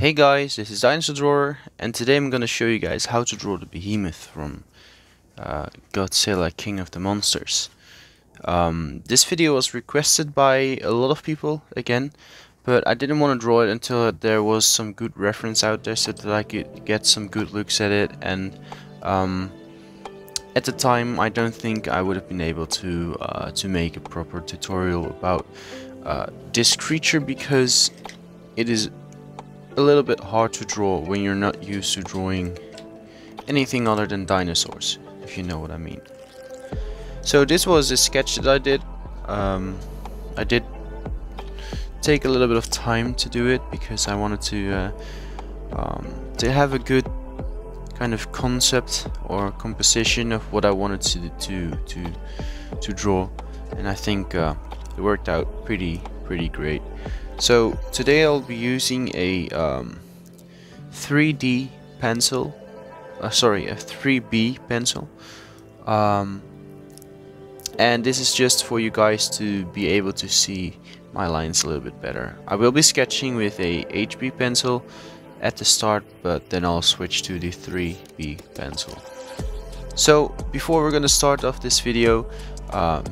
Hey guys, this is Dinosaur Drawer, and today I'm gonna show you guys how to draw the behemoth from Godzilla, King of the Monsters. This video was requested by a lot of people again, but I didn't want to draw it until there was some good reference out there so that I could get some good looks at it, and at the time I don't think I would have been able to make a proper tutorial about this creature, because it is a little bit hard to draw when you're not used to drawing anything other than dinosaurs, if you know what I mean. So this was a sketch that I did. I did take a little bit of time to do it because I wanted to have a good kind of concept or composition of what I wanted to draw, and I think it worked out pretty great. So today I'll be using a 3D pencil, sorry, a 3B pencil, and this is just for you guys to be able to see my lines a little bit better. I will be sketching with a HB pencil at the start, but then I'll switch to the 3B pencil. So before we're gonna start off this video,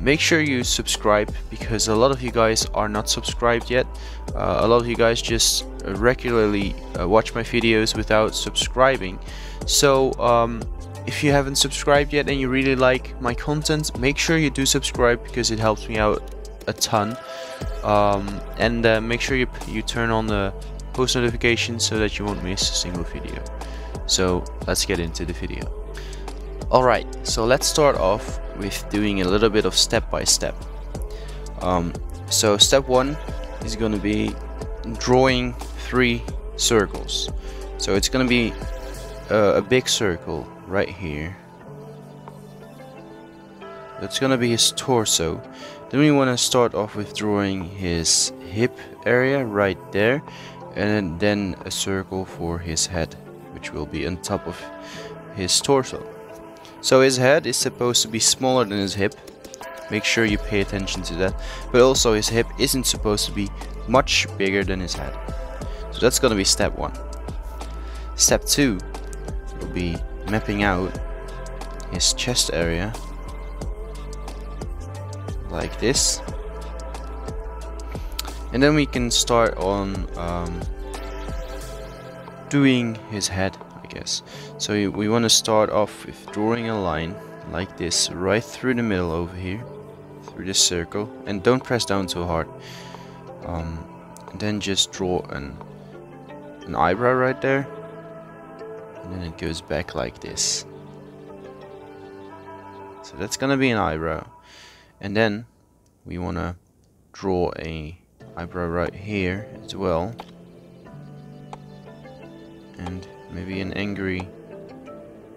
make sure you subscribe, because a lot of you guys are not subscribed yet. A lot of you guys just regularly watch my videos without subscribing. So if you haven't subscribed yet and you really like my content, make sure you do subscribe, because it helps me out a ton. And make sure you turn on the post notifications so that you won't miss a single video. So let's get into the video. Alright, so let's start off with doing a little bit of step by step. So step 1 is going to be drawing 3 circles. So it's going to be a big circle right here. That's going to be his torso. Then we want to start off with drawing his hip area right there, and then a circle for his head, which will be on top of his torso. So his head is supposed to be smaller than his hip. Make sure you pay attention to that. But also his hip isn't supposed to be much bigger than his head. So that's gonna be step 1. Step 2 will be mapping out his chest area like this. And then we can start on doing his head, I guess. So we want to start off with drawing a line like this right through the middle over here, through this circle, and don't press down too hard. And then just draw an eyebrow right there, and then it goes back like this. So that's gonna be an eyebrow, and then we want to draw a eyebrow right here as well, and maybe an angry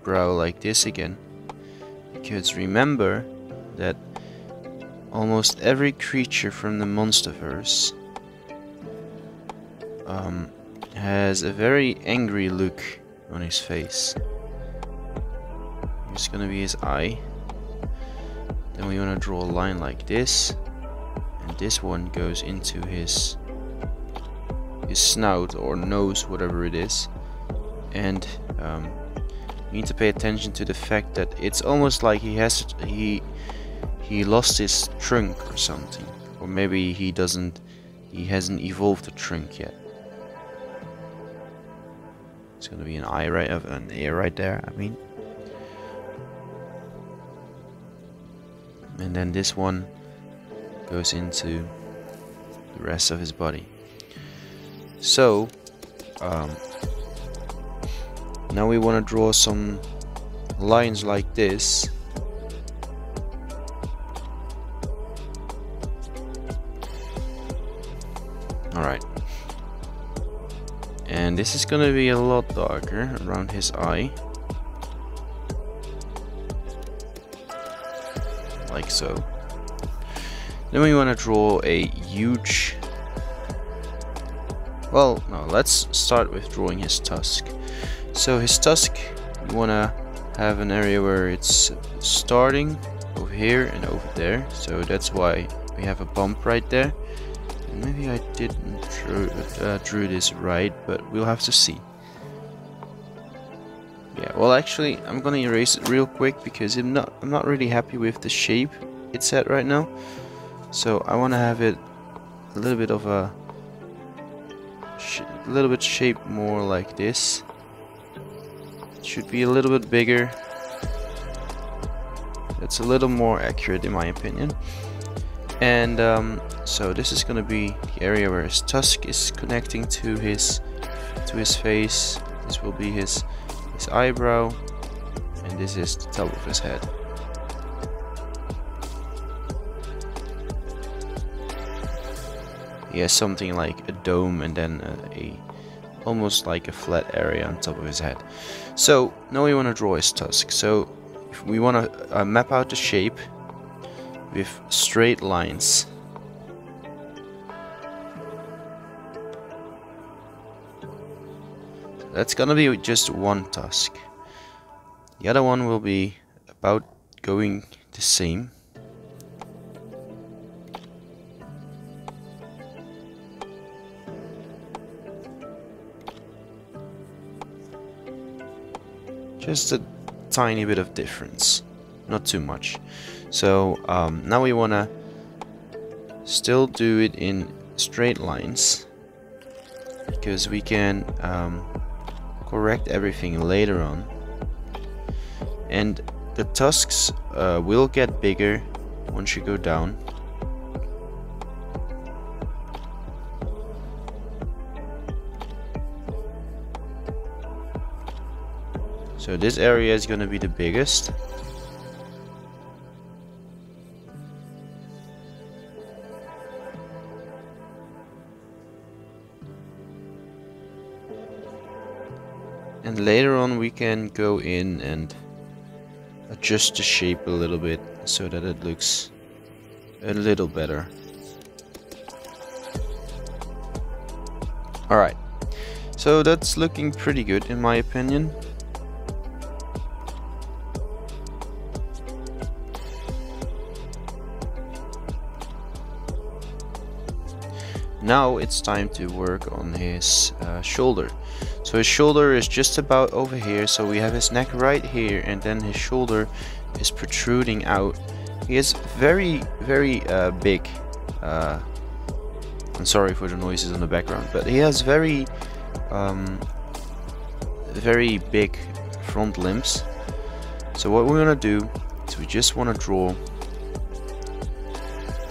brow like this again, because remember that almost every creature from the Monsterverse has a very angry look on his face. It's gonna be his eye. Then we want to draw a line like this, and this one goes into his snout or nose, whatever it is. And you need to pay attention to the fact that it's almost like he lost his trunk or something, or maybe he hasn't evolved a trunk yet. It's gonna be an eye right of an ear right there, I mean. And then this one goes into the rest of his body. So now we want to draw some lines like this. Alright. And this is gonna be a lot darker around his eye. like so. Then we want to draw a huge, well, no, let's start with drawing his tusk. So his tusk, you want to have an area where it's starting over here and over there, so that's why we have a bump right there. And maybe I didn't drew this right, but we'll have to see. Yeah, well, actually I'm gonna erase it real quick because I'm not really happy with the shape it's at right now. So I want to have it a little bit of a shaped more like this. It should be a little bit bigger. That's a little more accurate in my opinion. And so this is going to be the area where his tusk is connecting to his face. This will be his eyebrow, and this is the top of his head. He has something like a dome and then almost like a flat area on top of his head. So now we want to draw his tusk. So if we want to map out the shape with straight lines. That's gonna be just one tusk. The other one will be about going the same. Just a tiny bit of difference, not too much. So now we want to still do it in straight lines, because we can correct everything later on. And the tusks will get bigger once you go down. So this area is going to be the biggest. And later on we can go in and adjust the shape a little bit so that it looks a little better. Alright, so that's looking pretty good in my opinion. Now it's time to work on his shoulder. So his shoulder is just about over here, so we have his neck right here, and then his shoulder is protruding out. He is very big. I'm sorry for the noises in the background, but he has very big front limbs. So what we're gonna do is we just want to draw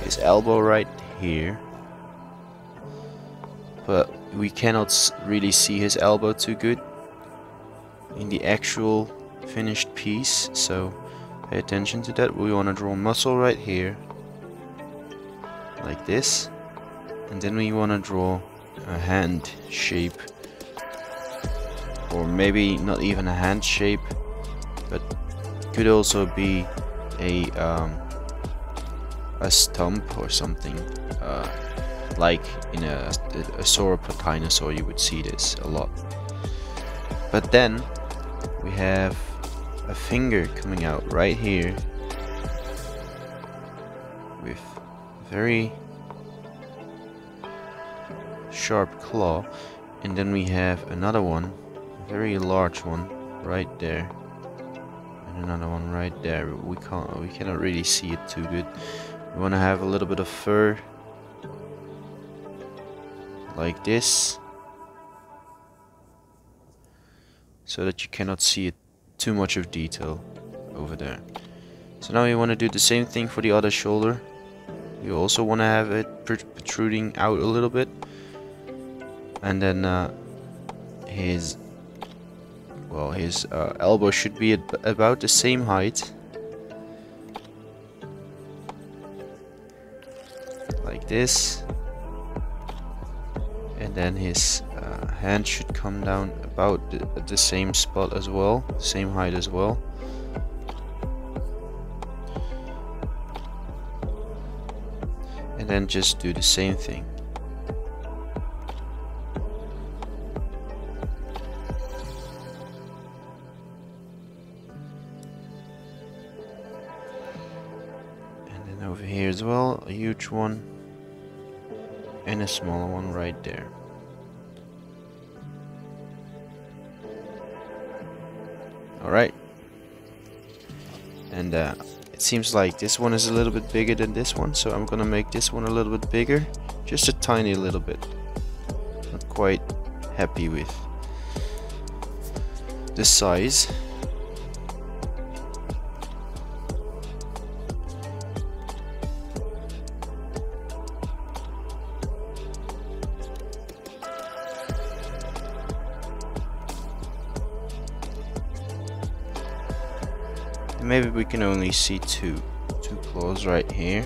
his elbow right here. But we cannot really see his elbow too good in the actual finished piece, so pay attention to that. We want to draw muscle right here, like this, and then we want to draw a hand shape, or maybe not even a hand shape, but could also be a stump or something. Like in a sauropod you would see this a lot. But then we have a finger coming out right here with very sharp claw, and then we have another one, a very large one right there, and another one right there. We cannot really see it too good. We want to have a little bit of fur like this, so that you cannot see it too much of detail over there. So now we want to do the same thing for the other shoulder. You also want to have it protruding out a little bit, and then his elbow should be about the same height, like this. And then his hand should come down about the same spot as well, same height as well. then just do the same thing. And then over here as well, a huge one and a smaller one right there. Alright. And it seems like this one is a little bit bigger than this one, so I'm gonna make this one a little bit bigger, just a tiny little bit. Not quite happy with the size. Maybe we can only see two claws right here.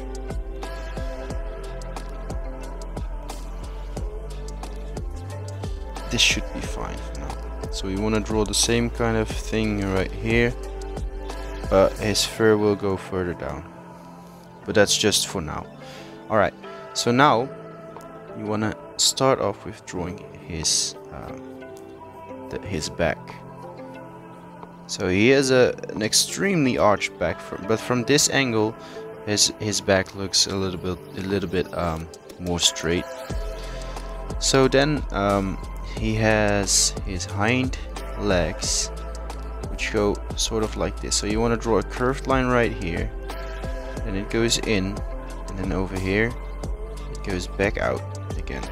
This should be fine for now. So we want to draw the same kind of thing right here, but his fur will go further down. But that's just for now. Alright, so now you want to start off with drawing his back. So he has an extremely arched back, but from this angle, his back looks a little bit more straight. So then he has his hind legs, which go sort of like this. So you want to draw a curved line right here, and it goes in, and then over here it goes back out again.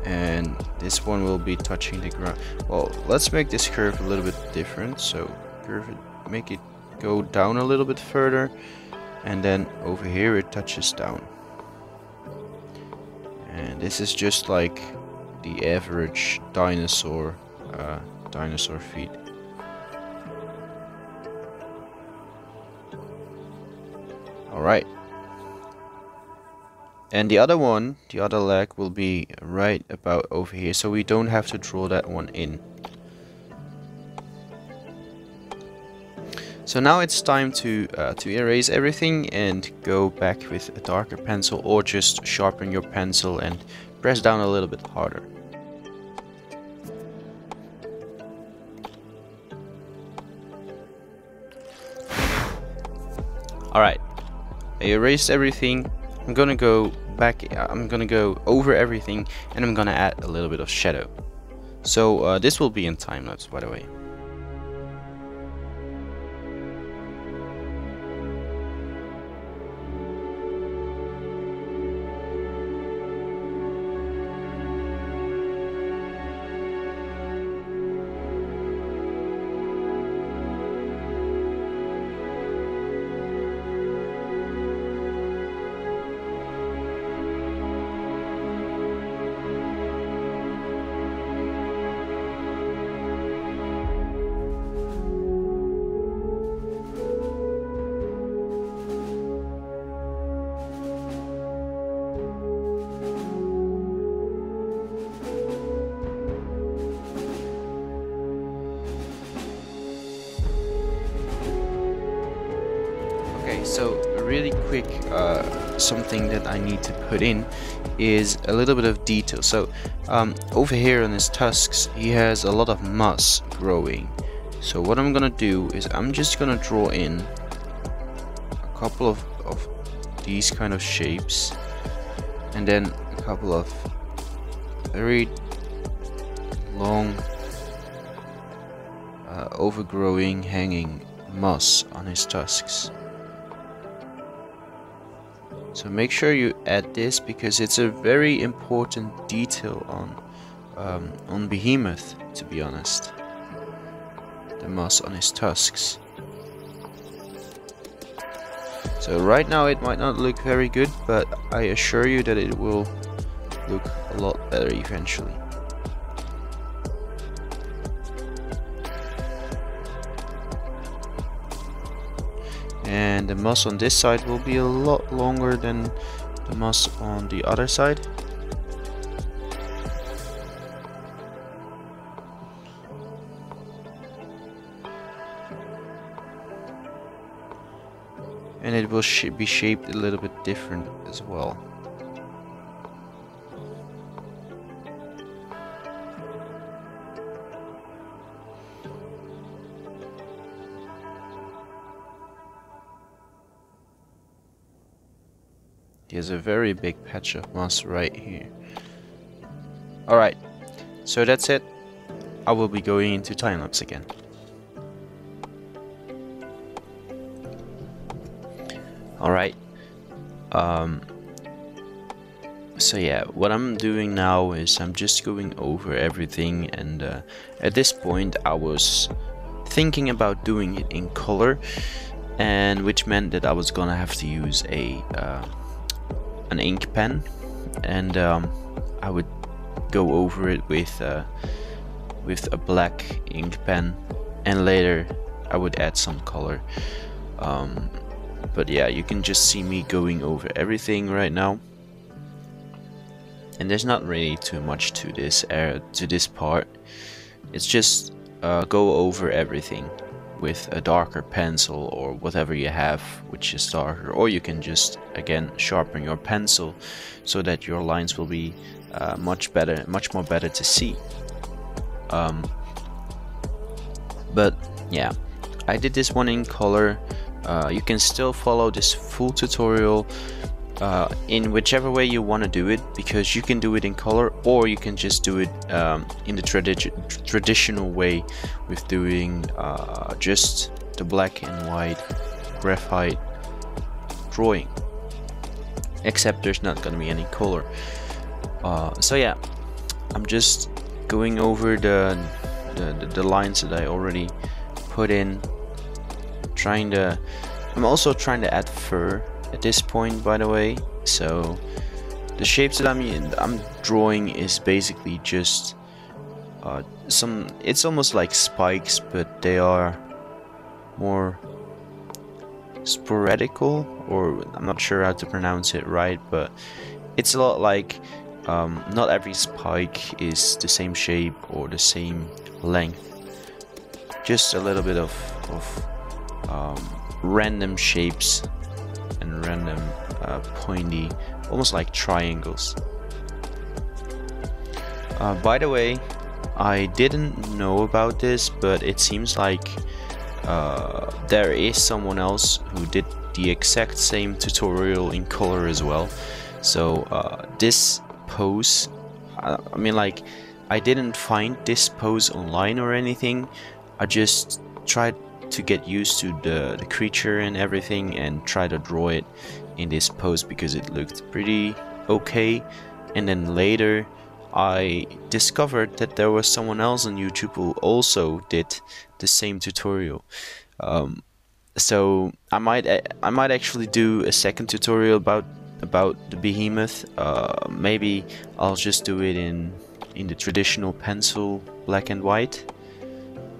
And this one will be touching the ground. Well, let's make this curve a little bit different. So curve it, make it go down a little bit further, and then over here it touches down. And this is just like the average dinosaur feet. All right. And the other one, the other leg, will be right about over here, so we don't have to draw that one in. So now it's time to erase everything and go back with a darker pencil, or just sharpen your pencil and press down a little bit harder. Alright, I erased everything. I'm gonna go back, I'm gonna go over everything, and I'm gonna add a little bit of shadow. So this will be in time lapse, by the way. So a really quick something that I need to put in is a little bit of detail. So over here on his tusks, he has a lot of moss growing. So what I'm gonna do is I'm just gonna draw in a couple of these kind of shapes, and then a couple of very long overgrowing hanging moss on his tusks. So make sure you add this, because it's a very important detail on Behemoth, to be honest. The moss on his tusks. So right now it might not look very good, but I assure you that it will look a lot better eventually. And the moss on this side will be a lot longer than the moss on the other side. and it will be shaped a little bit different as well. There's a very big patch of moss right here. Alright, so that's it. I will be going into time-lapse again. Alright, so yeah, what I'm doing now is I'm just going over everything, and at this point I was thinking about doing it in color, and which meant that I was gonna have to use an ink pen, and I would go over it with a black ink pen, and later I would add some color. But yeah, you can just see me going over everything right now, and there's not really too much to this part. It's just go over everything with a darker pencil or whatever you have which is darker, or you can just again sharpen your pencil so that your lines will be much more better to see. But yeah, I did this one in color. You can still follow this full tutorial in whichever way you want to do it, because you can do it in color, or you can just do it in the traditional way with doing just the black and white graphite drawing, except there's not going to be any color. So yeah, I'm just going over the lines that I already put in, I'm also trying to add fur at this point, by the way. So the shapes that I'm drawing is basically just it's almost like spikes, but they are more sporadical, or I'm not sure how to pronounce it right, but it's a lot like not every spike is the same shape or the same length, just a little bit of random shapes and random pointy, almost like triangles. By the way, I didn't know about this, but it seems like there is someone else who did the exact same tutorial in color as well. So this pose, I mean, like, I didn't find this pose online or anything. I just tried to get used to the creature and everything and try to draw it in this pose because it looked pretty okay. And then later I discovered that there was someone else on YouTube who also did the same tutorial. So I might actually do a second tutorial about the behemoth. Maybe I'll just do it in the traditional pencil black and white,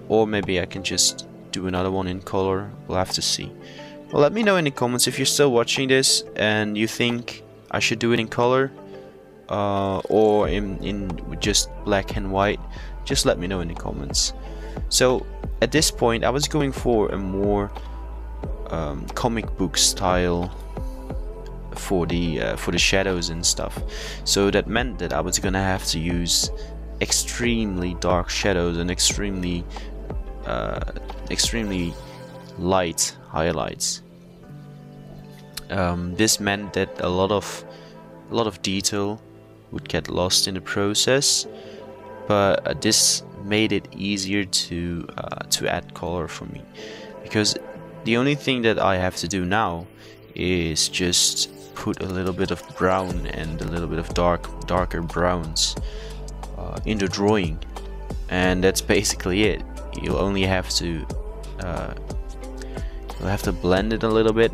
or maybe I can just do another one in color. We'll have to see. Well, let me know in the comments if you're still watching this and you think I should do it in color or in just black and white. Just let me know in the comments. So at this point I was going for a more comic book style for the shadows and stuff, so that meant that I was gonna have to use extremely dark shadows and extremely light highlights. This meant that a lot of detail would get lost in the process, but this made it easier to add color for me, because the only thing that I have to do now is just put a little bit of brown and a little bit of darker browns in the drawing, and that's basically it. You'll only have to blend it a little bit.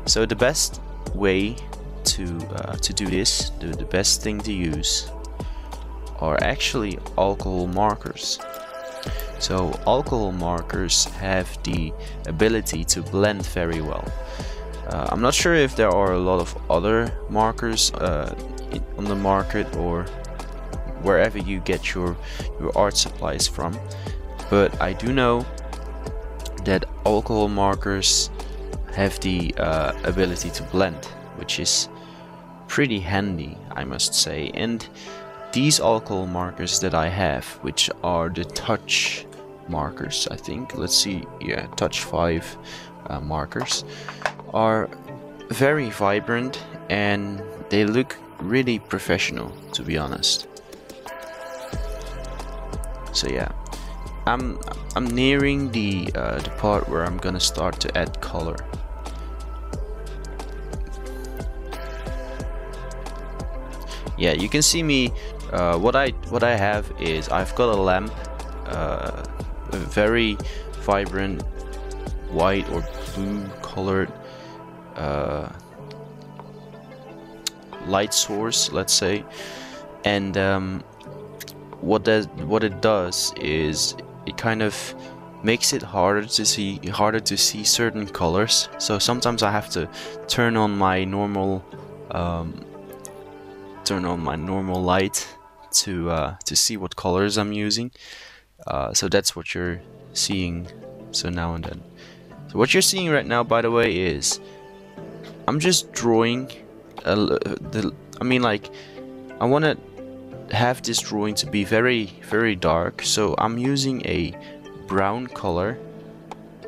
So the best way to do this, the best thing to use, are actually alcohol markers. So alcohol markers have the ability to blend very well. I'm not sure if there are a lot of other markers on the market or wherever you get your art supplies from, but I do know that alcohol markers have the ability to blend, which is pretty handy, I must say. And these alcohol markers that I have, which are the touch markers, I think, let's see, yeah, touch 5 markers, are very vibrant and they look really professional, to be honest. So yeah, I'm nearing the part where I'm gonna start to add color. Yeah, you can see me. What I have is I've got a lamp, a very vibrant white or blue colored light source, let's say, and what it does is it kind of makes it harder to see certain colors. So sometimes I have to turn on my normal light to see what colors I'm using. So that's what you're seeing. So now and then. So what you're seeing right now, by the way, is I'm just drawing. I mean, like, I want to have this drawing to be very, very dark. So I'm using a brown color,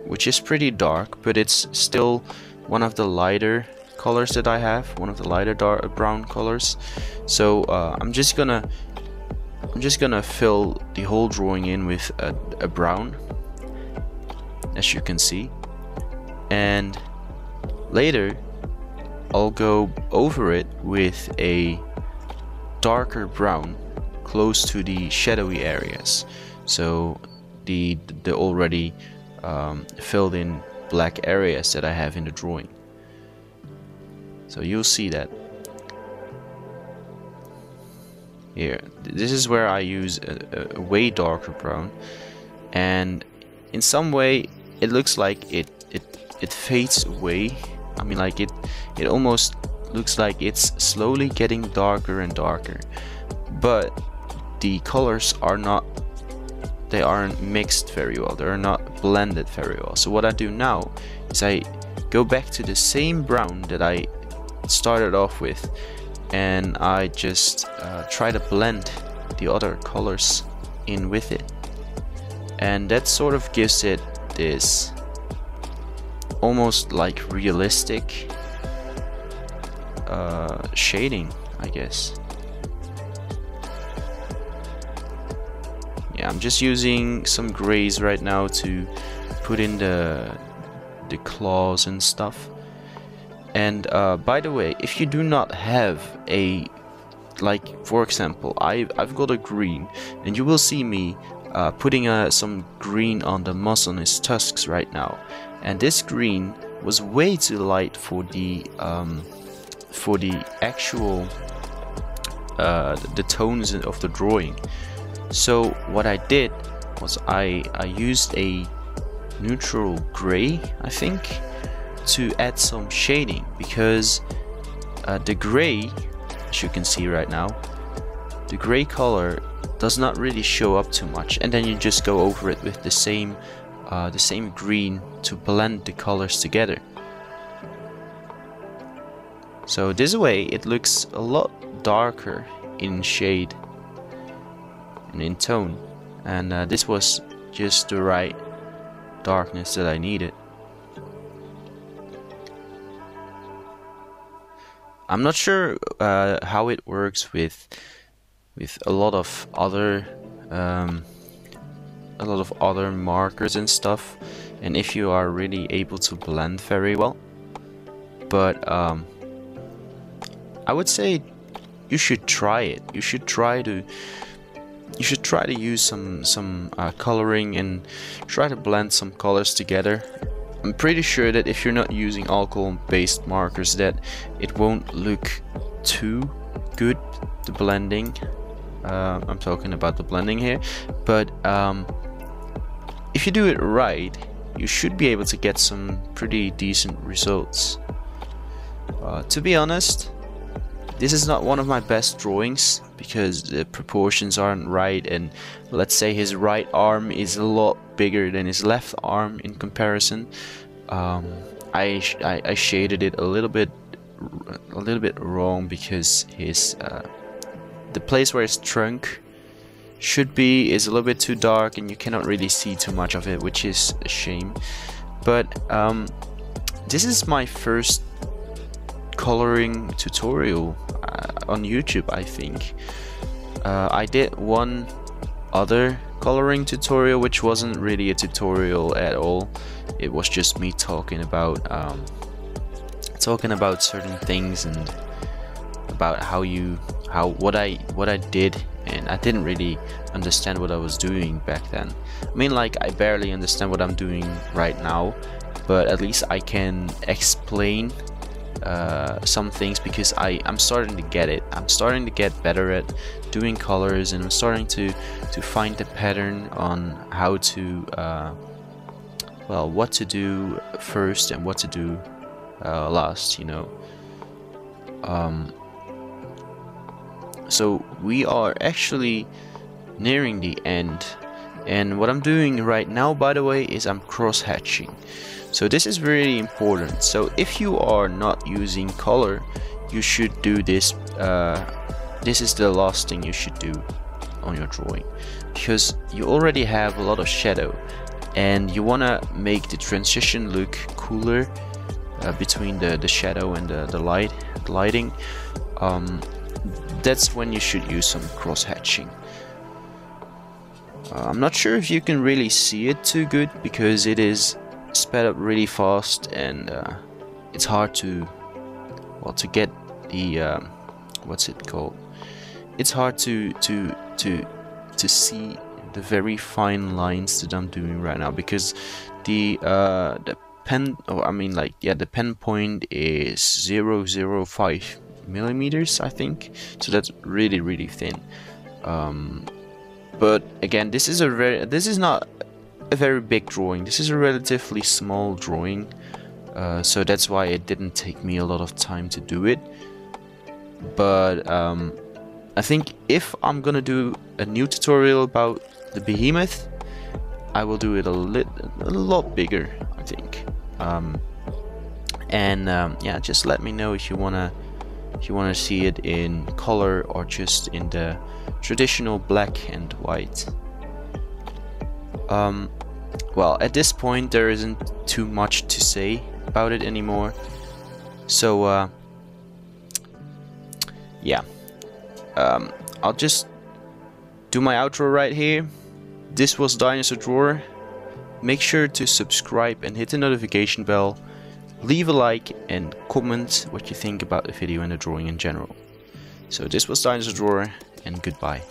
which is pretty dark, but it's still one of the lighter colors that I have, one of the lighter dark brown colors. So I'm just gonna fill the whole drawing in with a brown, as you can see, and later I'll go over it with a darker brown close to the shadowy areas, so the already filled in black areas that I have in the drawing. So you'll see that here. This is where I use a way darker brown, and in some way it looks like it fades away. I mean, like it almost looks like it's slowly getting darker and darker, but the colors aren't mixed very well, they're not blended very well. So what I do now is I go back to the same brown that I started off with, and I just try to blend the other colors in with it, and that sort of gives it this almost like realistic shading, I guess. Yeah, I'm just using some grays right now to put in the claws and stuff. And by the way, if you do not have a, like, for example, I've got a green, and you will see me putting some green on the moss on his tusks right now, and this green was way too light for the actual the tones of the drawing. So what I did was I used a neutral gray, I think, to add some shading, because the gray, as you can see right now, the gray color does not really show up too much, and then you just go over it with the same green to blend the colors together. So this way it looks a lot darker in shade and in tone, and this was just the right darkness that I needed. I'm not sure how it works with a lot of other markers and stuff, and if you are really able to blend very well, but I would say you should try it. You should try to use some coloring and try to blend some colors together. I'm pretty sure that if you're not using alcohol-based markers, that it won't look too good, the blending. I'm talking about the blending here, but if you do it right, you should be able to get some pretty decent results. To be honest, this is not one of my best drawings because the proportions aren't right, and let's say his right arm is a lot bigger than his left arm in comparison. I shaded it a little bit wrong, because his the place where his trunk should be is a little bit too dark, and you cannot really see too much of it, which is a shame. But this is my first coloring tutorial on YouTube, I think. I did one other coloring tutorial, which wasn't really a tutorial at all. It was just me talking about certain things, and about what I did, and I didn't really understand what I was doing back then. I mean, like, I barely understand what I'm doing right now, but at least I can explain some things, because I'm starting to get it. I'm starting to get better at doing colors, and I'm starting to find the pattern on how to well, what to do first and what to do last, you know. So we are actually nearing the end, and what I'm doing right now, by the way, is I'm cross hatching. So this is really important. So if you are not using color, you should do this. This is the last thing you should do on your drawing, because you already have a lot of shadow, and you want to make the transition look cooler between the shadow and the lighting. That's when you should use some cross hatching. I'm not sure if you can really see it too good, because it is sped up really fast, and it's hard to get the what's it called? It's hard to see the very fine lines that I'm doing right now, because the pen, the pen point is 0.05 millimeters, I think. So that's really thin. But again, this is not a very big drawing. This is a relatively small drawing, so that's why it didn't take me a lot of time to do it. But I think if I'm gonna do a new tutorial about the behemoth, I will do it a lot bigger, I think. Yeah, just let me know if you wanna see it in color or just in the traditional black and white. Well, at this point there isn't too much to say about it anymore, so yeah, I'll just do my outro right here. This was Dinosaur Drawer. Make sure to subscribe and hit the notification bell. Leave a like and comment what you think about the video and the drawing in general. So this was Dinosaur Drawer, and goodbye.